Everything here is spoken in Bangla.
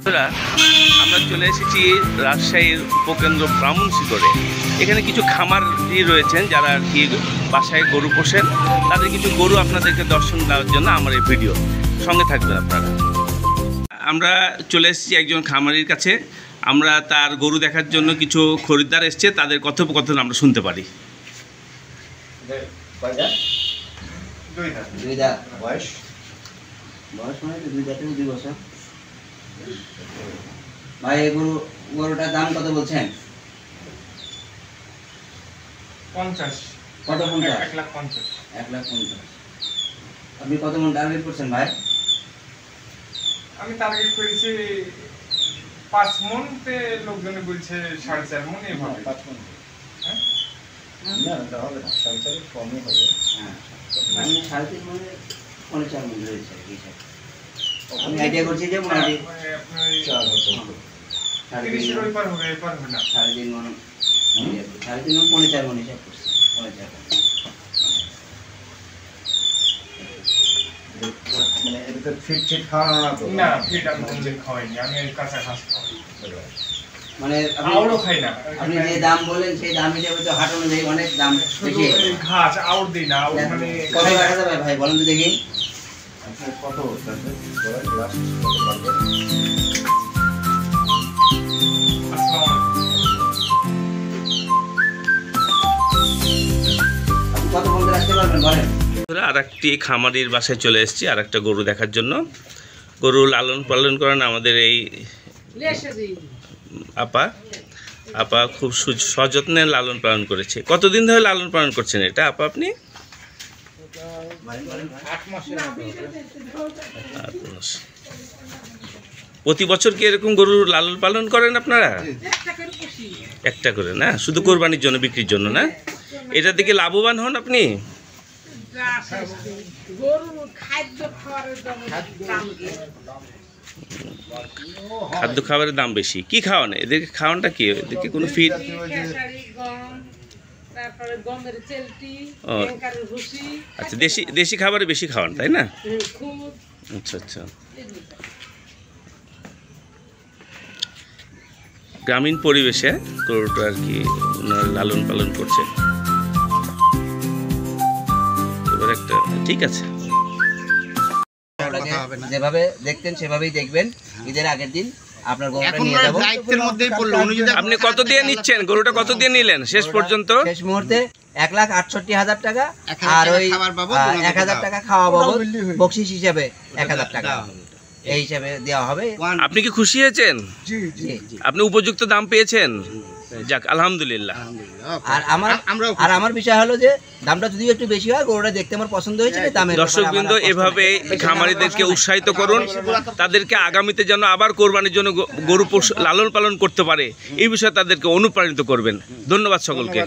আমরা চলে এসেছি রাজশাহীর উপকেন্দ্র ব্রাহ্মণশিকরে। এখানে কিছু খামারি রয়েছেন যারা আর কি বাসায় গরু পোষেন। তাদের কিছু গরু আপনাদেরকে দর্শন দেওয়ার জন্য আমার এই ভিডিও, সঙ্গে থাকবেন আপনারা। আমরা চলে এসেছি একজন খামারির কাছে। আমরা তার গরু দেখার জন্য কিছু খরিদ্দার এসছে, তাদের কথোপকথন আমরা শুনতে পারি। ভাই গরুটার দাম কত বলছেন? 50। কত? 1,50,000। 1,50,000। আপনি কত মন টার্গেট করছেন ভাই? আমি টার্গেট করেছি 5 মন, তে লোকজনে বলছে 4.5 মন এভাবে। 5 মন না, এটা হবে না, 4.5 কমই হবে। হ্যাঁ, আমি 3.5 মনে 4.5 মন রয়েছে এই হিসাবে। আমি আইডিয়া করছি যে মোটামুটি আপনার 4 হতো। 30 এর ওইপার হবে, এপার হবে না। 3.5 মন, 3.5 মন 4.5 মন হিসাব করছি। 4.5 মানে এটা ফিট খাওয়ানো না তো? না, ফিট আমি কোনদিন খাওয়াইনি, আমি কাঁচা ঘাস খাওয়াই। মানে আউড়ও খাই না। আপনি যে দাম বলেন সেই দাম হিসেবে তো হাট অনুযায়ী অনেক দাম শুধু বেশি। এই ঘাস আউড় দিই না, আউড় মানে কত রাখা যাবে ভাই বলেন তো দেখি? কত লাস্ট কত পারবে? আপনি কত বলতে রাখতে পারবেন বলেন? আর একটি খামারির বাসায় চলে এসেছি আর একটা গরু দেখার জন্য। গরু লালন পালন করেন আমাদের এই আপা খুব সযত্নে লালন পালন করেছে। কতদিন ধরে লালন পালন করছেন এটা আপা আপনি? 8 মাসের মতো। প্রতি বছর কি এরকম গরু লালন পালন করেন আপনারা? একটা করে না, শুধু কোরবানির জন্য, বিক্রির জন্য না? এটা থেকে লাভবান হন আপনি? খাদ্য খাবারের দাম বেশি। কি খাওয়ান এদেরকে? খাওয়ানটা কি? এদেরকে কোনো ফিড? আচ্ছা, দেশি খাবারে বেশি খাওয়ান তাই না? আচ্ছা আচ্ছা। গ্রামীণ পরিবেশে গরুটা আর কি ওনারা লালন পালন করছে। এবার একটা ঠিক আছে, যেভাবে দেখতেন সেভাবেই দেখবেন। ঈদের আগের দিন আপনার গরুটা নিয়ে যাব। আপনি কত দিয়ে নিচ্ছেন গরুটা? কত দিয়ে নিলেন শেষ পর্যন্ত? শেষ মুহূর্তে 1,68,000 টাকা, আর ওই 1,000 টাকা খাওয়া বাবদ বকশিস হিসাবে 1,000 টাকা এই হিসাবে দেওয়া হবে। আপনি কি খুশি হয়েছেন? আপনি উপযুক্ত দাম পেয়েছেন? যাক, আলহামদুলিল্লাহ। আর আমার বিষয় হলো যে দামটা যদি একটু বেশি হয়, গরুটা দেখতে আমার পছন্দ হয়েছে। দর্শকবৃন্দ, এভাবে খামারিদেরকে উৎসাহিত করুন, তাদেরকে আগামীতে যেন আবার কোরবানির জন্য গরু লালন পালন করতে পারে এই বিষয়ে তাদেরকে অনুপ্রাণিত করবেন। ধন্যবাদ সকলকে।